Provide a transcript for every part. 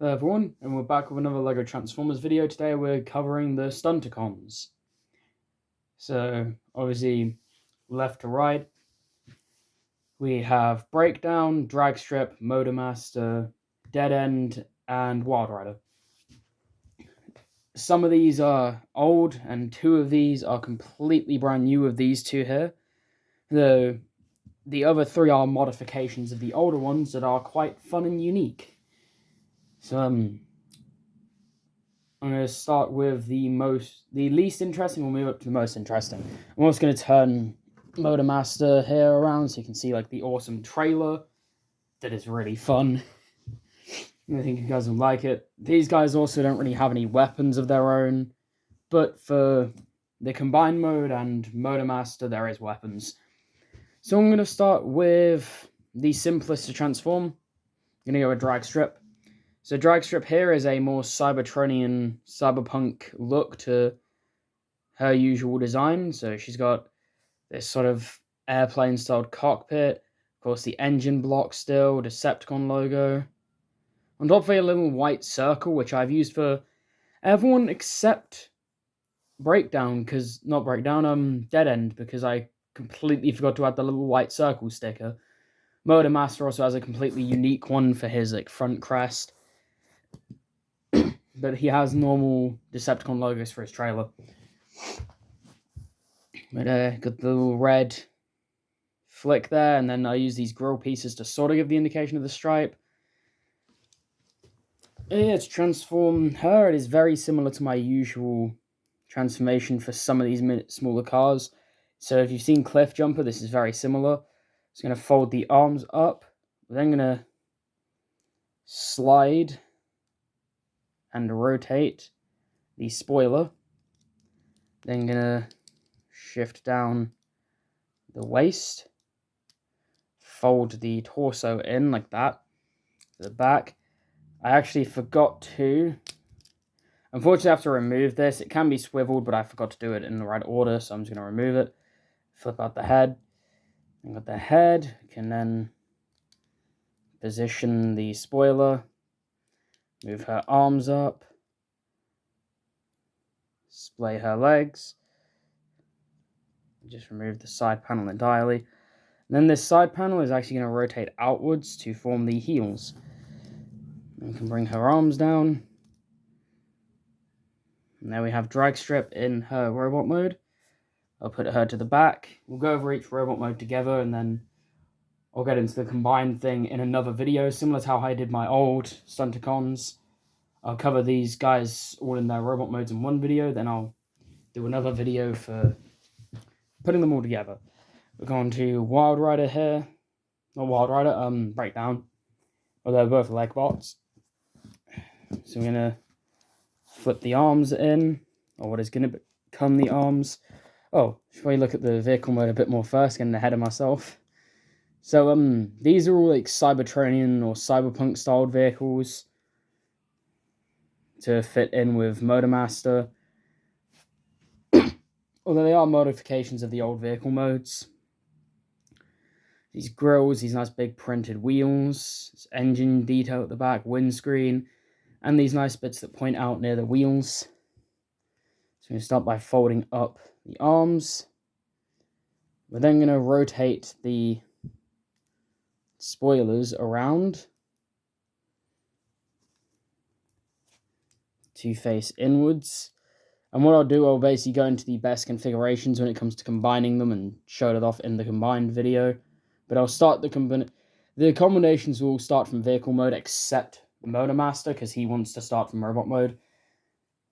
Hello everyone, and we're back with another LEGO Transformers video. Today we're covering the Stunticons. So, obviously, left to right, we have Breakdown, Dragstrip, Motormaster, Dead End, and Wild Rider. Some of these are old, and two of these are completely brand new of these two here. The other three are modifications of the older ones that are quite fun and unique. So, I'm going to start with the least interesting. We'll move up to the most interesting. I'm also going to turn Motormaster here around so you can see like the awesome trailer that is really fun. I think you guys will like it. These guys also don't really have any weapons of their own, but for the combined mode and Motormaster, there is weapons. So I'm going to start with the simplest to transform. I'm going to go with Dragstrip. So Dragstrip here is a more Cybertronian, cyberpunk look to her usual design. So she's got this sort of airplane-styled cockpit. Of course, the engine block still, Decepticon logo. On top of a little white circle, which I've used for everyone except Dead End, because I completely forgot to add the little white circle sticker. Motormaster also has a completely unique one for his front crest. But he has normal Decepticon logos for his trailer. But got the little red flick there, and then I use these grill pieces to sort of give the indication of the stripe. Yeah, to transform her, it is very similar to my usual transformation for some of these smaller cars. So if you've seen Cliff Jumper, this is very similar. It's going to fold the arms up. We're then going to slide and rotate the spoiler. Then gonna shift down the waist, fold the torso in like that to the back. I actually forgot to, unfortunately I have to remove this. It can be swiveled, but I forgot to do it in the right order, so I'm just going to remove it. Flip out the head. And got the head, can then position the spoiler, move her arms up, splay her legs, just remove the side panel entirely. And then this side panel is actually going to rotate outwards to form the heels. And we can bring her arms down. And there we have Dragstrip in her robot mode. I'll put her to the back. We'll go over each robot mode together, and then I'll get into the combined thing in another video, similar to how I did my old Stunticons. I'll cover these guys all in their robot modes in one video, then I'll do another video for putting them all together. We're going to Wild Rider here. Not Wild Rider, Breakdown. Well, they're both leg bots. So we're going to flip the arms in, or what is going to become the arms. Oh, should we look at the vehicle mode a bit more first, getting ahead of myself. So, these are all like Cybertronian or cyberpunk styled vehicles to fit in with Motormaster. Although they are modifications of the old vehicle modes. These grills, these nice big printed wheels, this engine detail at the back, windscreen, and these nice bits that point out near the wheels. So we're going to start by folding up the arms. We're then going to rotate the spoilers around to face inwards. And what I'll do, I'll basically go into the best configurations when it comes to combining them and show it off in the combined video. But I'll start the combinations will start from vehicle mode except Motormaster, because he wants to start from robot mode.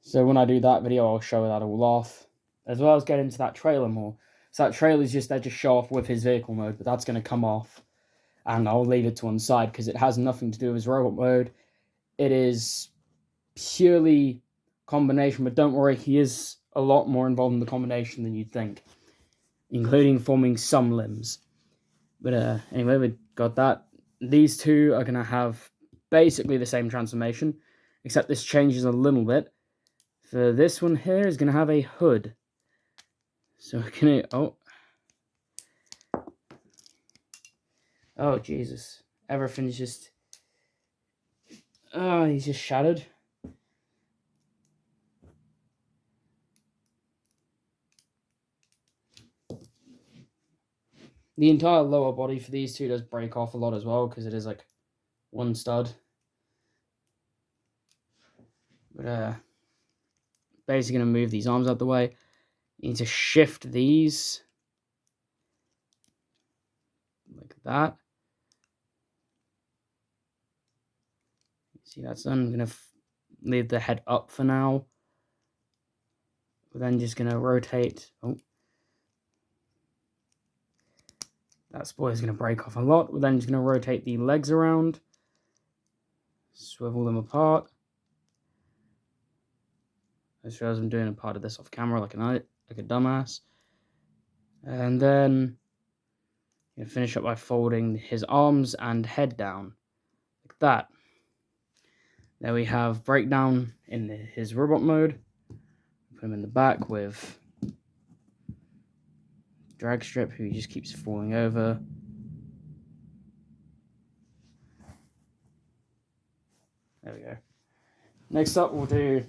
So when I do that video, I'll show that all off, as well as get into that trailer more. So that trailer is just there to show off with his vehicle mode, but that's going to come off, and I'll leave it to one side because it has nothing to do with his robot mode. It is purely combination, but don't worry, he is a lot more involved in the combination than you'd think, including forming some limbs. But anyway, we got that. These two are going to have basically the same transformation, except this changes a little bit. For this one here is going to have a hood. So we're going to... Oh, Jesus. Everything's just... He's just shattered. The entire lower body for these two does break off a lot as well, because it is like one stud. But basically going to move these arms out the way. You need to shift these like that. See, that's done. I'm going to leave the head up for now. We're then just going to rotate. Oh, that spoiler is going to break off a lot. We're then just going to rotate the legs around, swivel them apart. I just realized I'm doing a part of this off camera like a dumbass. And then you finish up by folding his arms and head down like that. There we have breakdown in his robot mode. Put him in the back with drag strip, who just keeps falling over. There we go. Next up, we'll do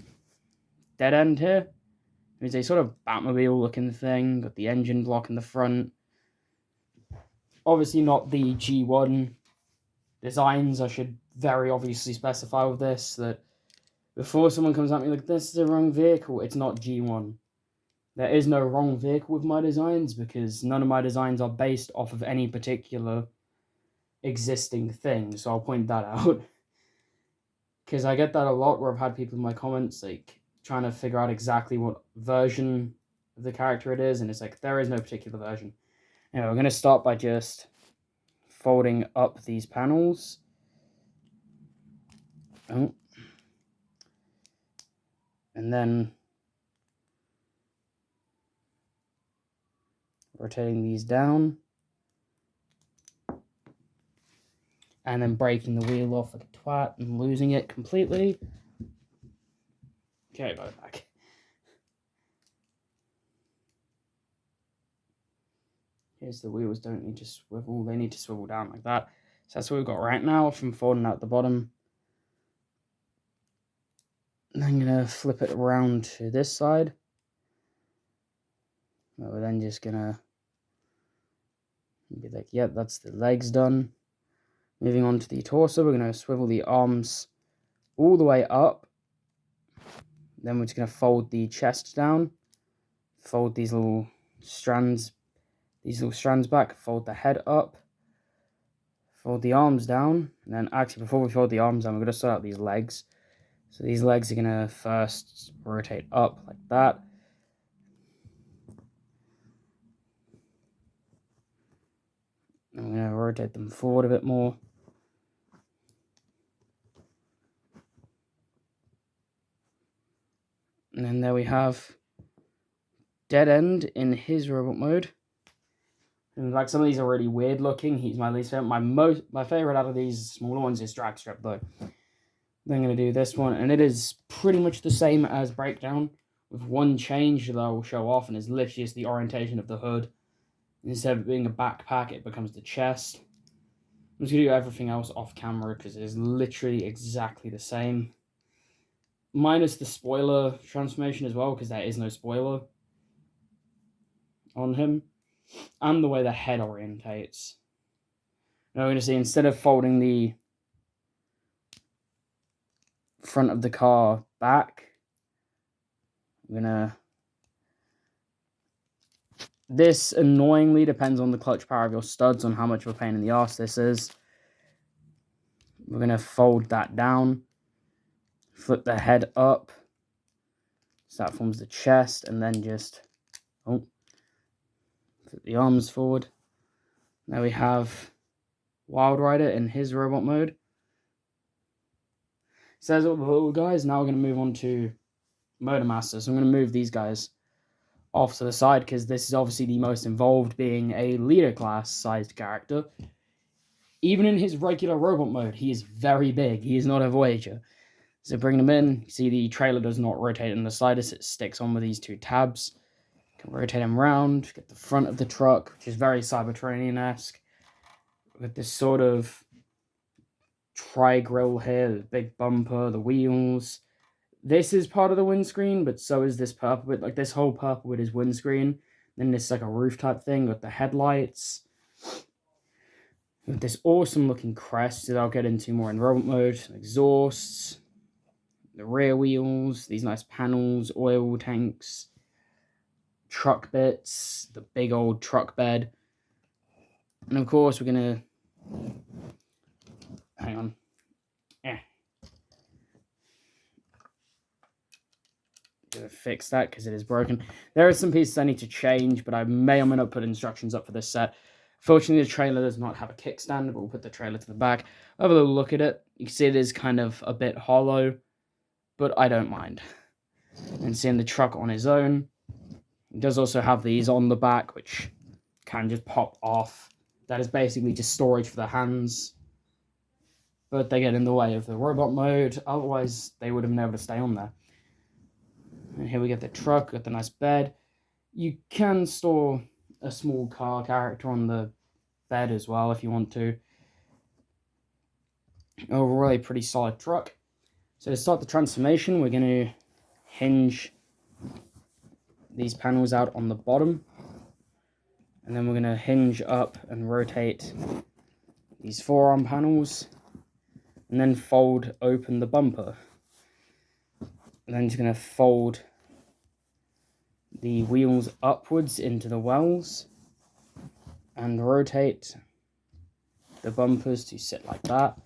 dead end here. It's a sort of Batmobile looking thing, got the engine block in the front. Obviously not the G1 designs. I should very obviously specify with this that before someone comes at me like, this is the wrong vehicle, it's not G1. There is no wrong vehicle with my designs, because none of my designs are based off of any particular existing thing, so I'll point that out. Because I get that a lot, where I've had people in my comments like trying to figure out exactly what version of the character it is, and it's like, there is no particular version. Anyway, we're going to start by just folding up these panels. Oh. And then rotating these down. And then breaking the wheel off like a twat and losing it completely. Okay, go back. Here's the wheels, don't need to swivel, they need to swivel down like that. So that's what we've got right now from folding out the bottom. And I'm going to flip it around to this side. We're then just going to be like, yep, that's the legs done. Moving on to the torso, we're going to swivel the arms all the way up. Then we're just going to fold the chest down. Fold these little strands back. Fold the head up. Fold the arms down. And then actually, before we fold the arms down, we're going to sort out these legs. So these legs are going to first rotate up like that. I'm going to rotate them forward a bit more. And then there we have dead end in his robot mode. And like, some of these are really weird looking. He's my least favorite. My favorite out of these smaller ones is drag strip though. Then I'm going to do this one, and it is pretty much the same as breakdown, with one change that I will show off, and it's literally just the orientation of the hood. Instead of being a backpack, it becomes the chest. I'm just going to do everything else off camera, because it is literally exactly the same. Minus the spoiler transformation as well, because there is no spoiler on him. And the way the head orientates. Now we're going to see, instead of folding the front of the car back, I'm going to... This annoyingly depends on the clutch power of your studs, on how much of a pain in the arse this is. We're going to fold that down. Flip the head up. So that forms the chest, and then just... Oh. Put the arms forward. Now we have Wild Rider in his robot mode. So there's all the little guys. Now we're going to move on to Motormaster. So I'm going to move these guys off to the side, because this is obviously the most involved, being a leader class sized character. Even in his regular robot mode, he is very big. He is not a Voyager. So bring him in. You see the trailer does not rotate in the slightest. It sticks on with these two tabs. Can rotate him around, get the front of the truck, which is very Cybertronian-esque, with this sort of tri-grill here, the big bumper, the wheels. This is part of the windscreen, but so is this purple bit. Like, this whole purple bit is windscreen. Then this like a roof type thing with the headlights. With this awesome looking crest that I'll get into more in robot mode. Exhausts. The rear wheels. These nice panels. Oil tanks. Truck bits. The big old truck bed. And of course we're going to... Hang on. To fix that because it is broken. There are some pieces I need to change, but I may or may not put instructions up for this set. Fortunately, the trailer does not have a kickstand, but we'll put the trailer to the back. Have a little look at it. You can see it is kind of a bit hollow, but I don't mind. And seeing the truck on his own. It does also have these on the back, which can just pop off. That is basically just storage for the hands. But they get in the way of the robot mode, otherwise they would have been able to stay on there. And here we get the truck, got the nice bed. You can store a small car character on the bed as well if you want to. Overall, a pretty solid truck. So to start the transformation, we're going to hinge these panels out on the bottom. And then we're going to hinge up and rotate these forearm panels. And then fold open the bumper. And then just going to fold the wheels upwards into the wells and rotate the bumpers to sit like that.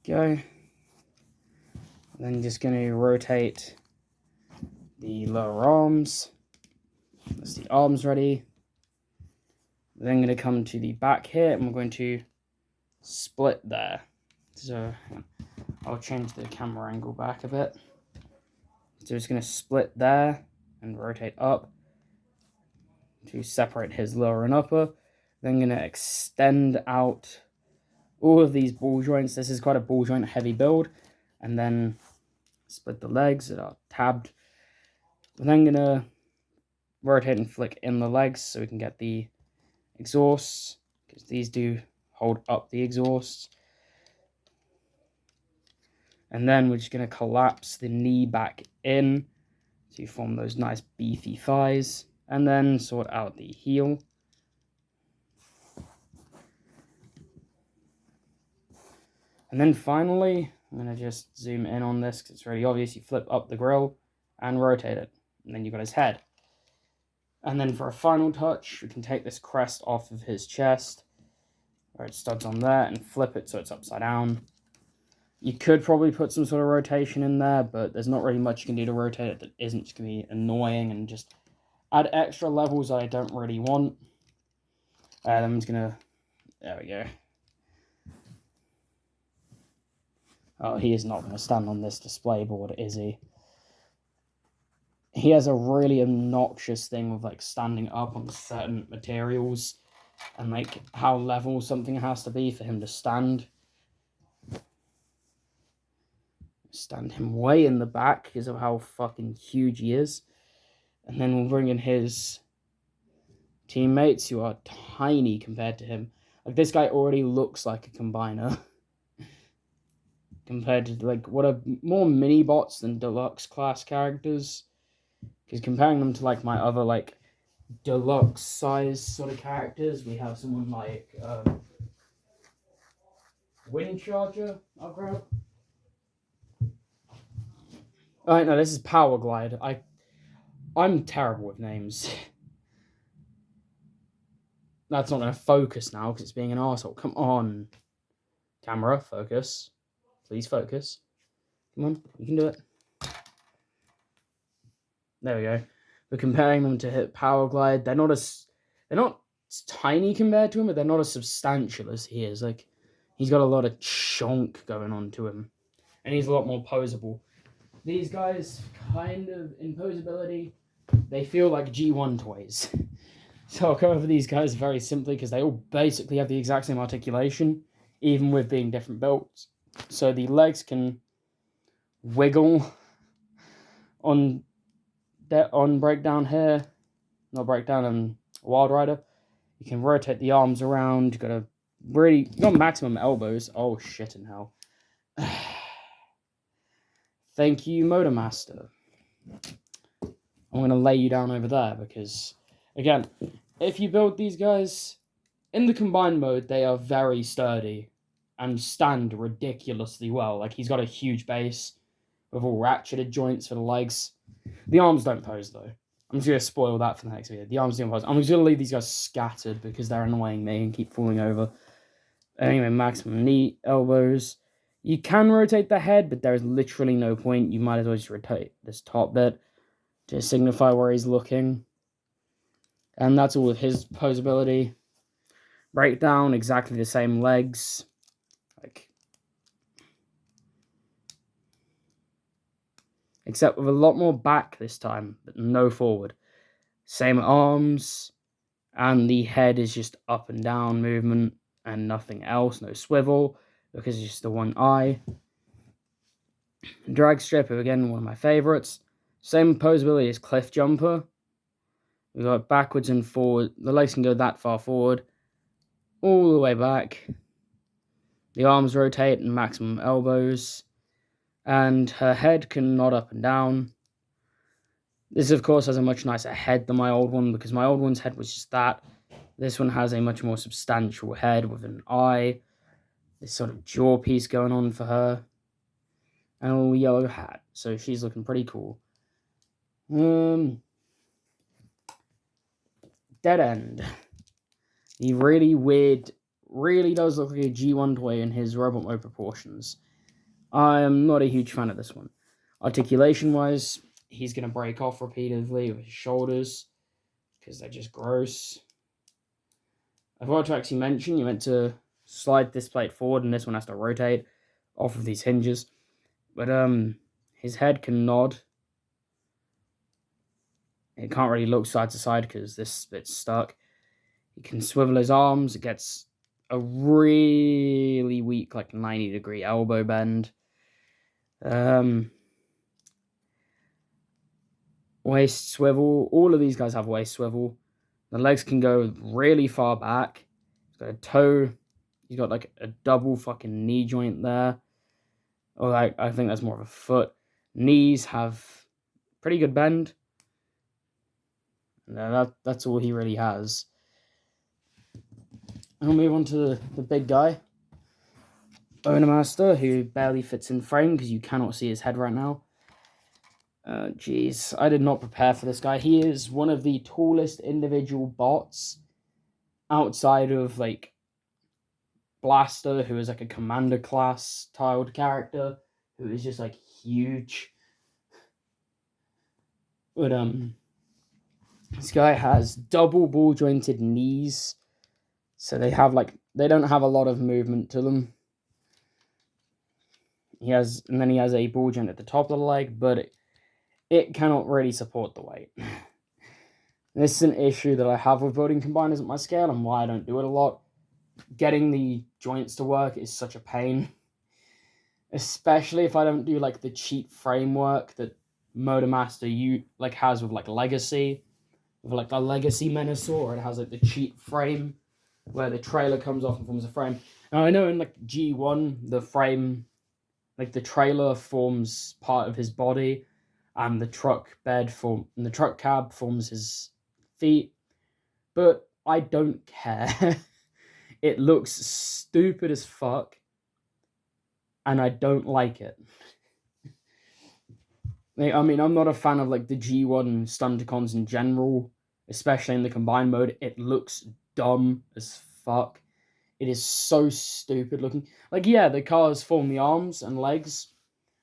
Go. And then just going to rotate the lower arms. That's the arms ready. Then going to come to the back here and we're going to split there. So I'll change the camera angle back a bit. So it's going to split there and rotate up to separate his lower and upper. Then going to extend out all of these ball joints. This is quite a ball joint heavy build. And then split the legs that are tabbed. I'm then going to rotate and flick in the legs so we can get the exhausts, because these do hold up the exhausts. And then we're just going to collapse the knee back in to form those nice beefy thighs. And then sort out the heel. And then finally, I'm going to just zoom in on this because it's really obvious. You flip up the grill and rotate it. And then you've got his head. And then for a final touch, we can take this crest off of his chest, where it studs on there, and flip it so it's upside down. You could probably put some sort of rotation in there, but there's not really much you can do to rotate it that isn't just going to be annoying and just add extra levels I don't really want. I'm just going to... There we go. Oh, he is not going to stand on this display board, is he? He has a really obnoxious thing with, like, standing up on certain materials and, like, how level something has to be for him to stand. Stand him way in the back because of how fucking huge he is. And then we'll bring in his teammates who are tiny compared to him. Like, this guy already looks like a combiner. Compared to, like, what are more mini-bots than deluxe class characters. Because comparing them to, like, my other, like, deluxe size sort of characters, we have someone like Wind Charger, I'll grab. Alright, no, this is Power Glide. I'm terrible with names. That's not going to focus now because it's being an arsehole. Come on. Camera, focus. Please focus. Come on, you can do it. There we go. We're comparing them to Power Glide. They're not tiny compared to him, but they're not as substantial as he is. Like, he's got a lot of chonk going on to him. And he's a lot more posable. These guys, kind of, in posability, they feel like G1 toys. So I'll go over these guys very simply because they all basically have the exact same articulation, even with being different builds. So the legs can wiggle on breakdown here, not breakdown and Wild Rider. You can rotate the arms around. You got maximum elbows. Oh shit in hell. Thank you, Motormaster. I'm going to lay you down over there because, again, if you build these guys in the combined mode, they are very sturdy and stand ridiculously well. Like, he's got a huge base with all ratcheted joints for the legs. The arms don't pose, though. I'm just going to spoil that for the next video. The arms don't pose. I'm just going to leave these guys scattered because they're annoying me and keep falling over. Anyway, maximum knee, elbows. You can rotate the head, but there is literally no point. You might as well just rotate this top bit to signify where he's looking. And that's all of his posability. Breakdown, exactly the same legs. Except with a lot more back this time, but no forward. Same arms, and the head is just up and down movement and nothing else, no swivel, because it's just the one eye. Drag stripper, again, one of my favorites. Same posability as cliff jumper. We've got backwards and forward. The legs can go that far forward, all the way back. The arms rotate and maximum elbows. And her head can nod up and down. This, of course, has a much nicer head than my old one, because my old one's head was just that. This one has a much more substantial head with an eye. This sort of jaw piece going on for her. And a little yellow hat. So she's looking pretty cool. Dead End. He really weird, really does look like a G1 toy in his robot mode proportions. I am not a huge fan of this one. Articulation-wise, he's going to break off repeatedly with his shoulders because they're just gross. I forgot to actually mention, you meant to slide this plate forward and this one has to rotate off of these hinges. But his head can nod. It can't really look side to side because this bit's stuck. He can swivel his arms. It gets a really weak, like 90-degree elbow bend. Waist swivel. All of these guys have waist swivel. The legs can go really far back. He's got a toe. He's got like a double fucking knee joint there. Or like, I think that's more of a foot. Knees have pretty good bend. No, that's all he really has. I'll move on to the big guy. Motormaster, who barely fits in frame because you cannot see his head right now. Jeez, I did not prepare for this guy. He is one of the tallest individual bots outside of, like, Blaster, who is, like, a commander class tiled character, who is just, like, huge. But, this guy has double ball-jointed knees, so they don't have a lot of movement to them. He has a ball joint at the top of the leg, but it cannot really support the weight. This is an issue that I have with building combiners at my scale and why I don't do it a lot. Getting the joints to work is such a pain. Especially if I don't do like the cheap framework that Motormaster has with like Legacy. With like the Legacy Menasor, it has like the cheap frame where the trailer comes off and forms a frame. Now I know in like G1 the frame, like the trailer forms part of his body, and the truck cab forms his feet. But I don't care. It looks stupid as fuck, and I don't like it. I mean, I'm not a fan of like the G1 Stunticons in general, especially in the combined mode. It looks dumb as fuck. It is so stupid looking. Like, yeah, the cars form the arms and legs.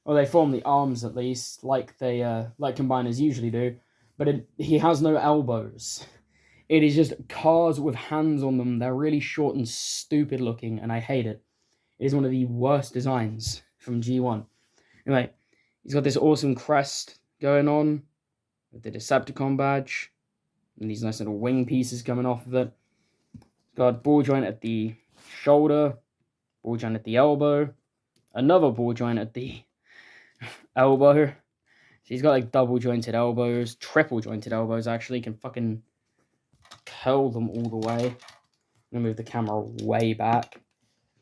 Or they form the arms, at least, like combiners usually do. But he has no elbows. It is just cars with hands on them. They're really short and stupid looking, and I hate it. It is one of the worst designs from G1. Anyway, he's got this awesome crest going on with the Decepticon badge. And these nice little wing pieces coming off of it. He's got a ball joint at the shoulder, ball joint at the elbow, another ball joint at the elbow. She's got like double jointed elbows, triple jointed elbows actually. Can fucking curl them all the way. I'm going to move the camera way back.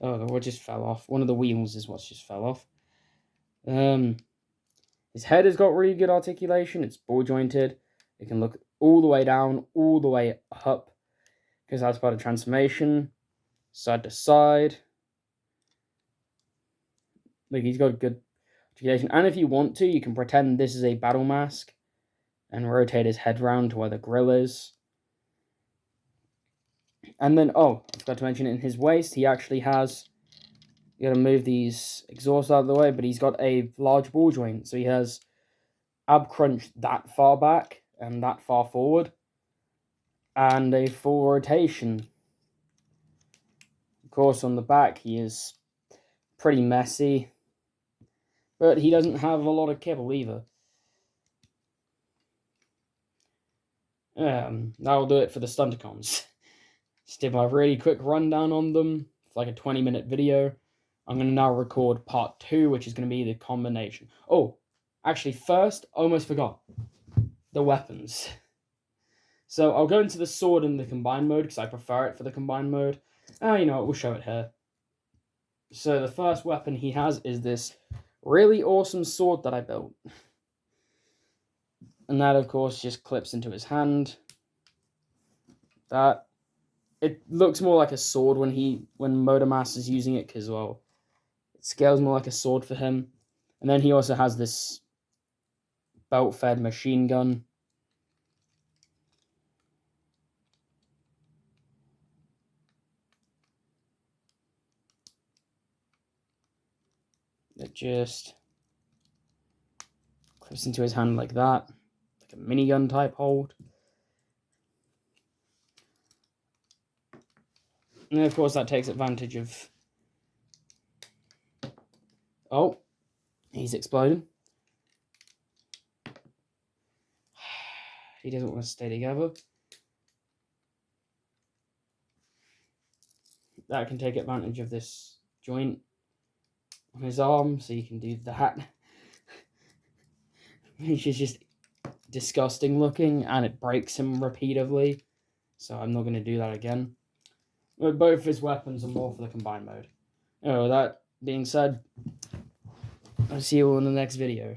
Oh, what just fell off? One of the wheels is what just fell off. His head has got really good articulation. It's ball jointed. It can look all the way down, all the way up, because that's part of transformation, side to side. Look, he's got good articulation. And if you want to, you can pretend this is a battle mask and rotate his head round to where the grill is. And then, oh, I forgot to mention in his waist, he actually has, you gotta move these exhausts out of the way, but he's got a large ball joint. So he has ab crunch that far back and that far forward, and a full rotation. Of course, on the back, he is pretty messy, but he doesn't have a lot of kibble either. That'll do it for the Stunticons. Just did my really quick rundown on them. It's like a 20-minute video. I'm going to now record part 2, which is going to be the combination. Oh, actually, first, I almost forgot. The weapons. So I'll go into the sword in the combined mode, because I prefer it for the combined mode. You know what, we'll show it here. So the first weapon he has is this really awesome sword that I built. And that, of course, just clips into his hand. It looks more like a sword when Motormaster's using it, because, well, it scales more like a sword for him. And then he also has this belt-fed machine gun. It just clips into his hand like that, like a minigun type hold. And of course that takes advantage of... Oh, he's exploding. He doesn't want to stay together. That can take advantage of this joint on his arm, so you can do that. Which is just disgusting looking, and it breaks him repeatedly. So I'm not going to do that again. But both his weapons are more for the combined mode. Oh, that being said, I'll see you all in the next video.